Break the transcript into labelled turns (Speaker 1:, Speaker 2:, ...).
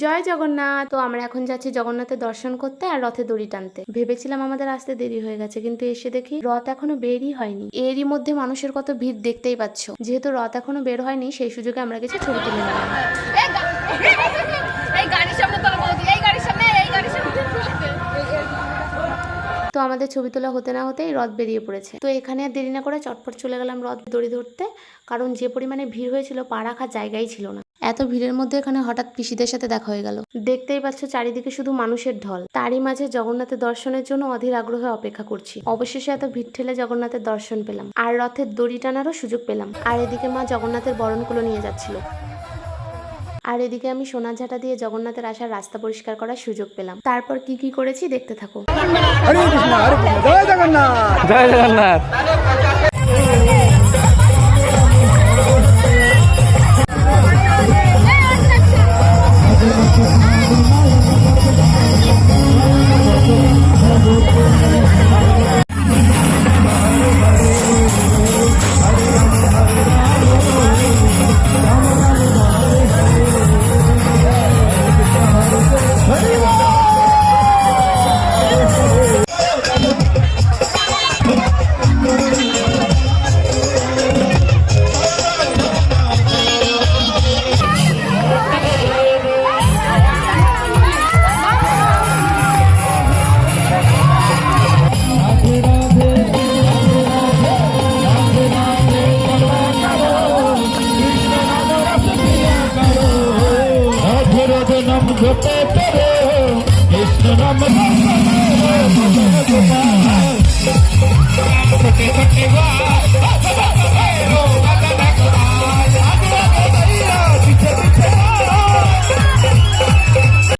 Speaker 1: জয় জগন্নাথ। তো আমরা এখন যাচ্ছি জগন্নাথের দর্শন করতে আর রথে দড়ি টানতে। ভেবেছিলাম আমাদের আসতে দেরি হয়ে গেছে, কিন্তু এসে দেখি রথ এখনো বেরই হয়নি। এরই মধ্যে মানুষের কত ভিড় দেখতেই পাচ্ছ। যেহেতু রথ এখনো বের হয়নি, সেই সুযোগে আমরা কিছু ছবি তুলে নিলাম। তো আমাদের ছবি তোলা হতে না হতেই রথ বেরিয়ে পড়েছে। তো এখানে আর দেরি না করে চটপট চলে গেলাম রথ দড়ি ধরতে, কারণ যে পরিমাণে ভিড় হয়েছিল পা রাখার জায়গাই ছিল না। এত ভিড়ের মধ্যে এখানে হঠাৎ পিসিদের সাথে দেখা হয়ে গেল। দেখতেই পাচ্ছ চারিদিকে শুধু মানুষের ঢল। তারই মাঝে জগন্নাথের দর্শনের জন্য অধীর আগ্রহে অপেক্ষা করছি। অবশেষে এত ভিড় ঠেলে জগন্নাথের দর্শন পেলাম আর রথের দড়ি টানারও সুযোগ পেলাম। আর এদিকে মা জগন্নাথের বরণকুলো নিয়ে যাচ্ছিল, আর এদিকে আমি সোনার ঝাঁটা দিয়ে জগন্নাথের আসার রাস্তা পরিষ্কার করার সুযোগ পেলাম। তারপর কি কি করেছি দেখতে থাকো।
Speaker 2: হরে কৃষ্ণ, হরে কৃষ্ণ, জয় জগন্নাথ,
Speaker 3: জয় জগন্নাথ।
Speaker 4: নাম জপে করে কৃষ্ণ নাম কোটি কোটি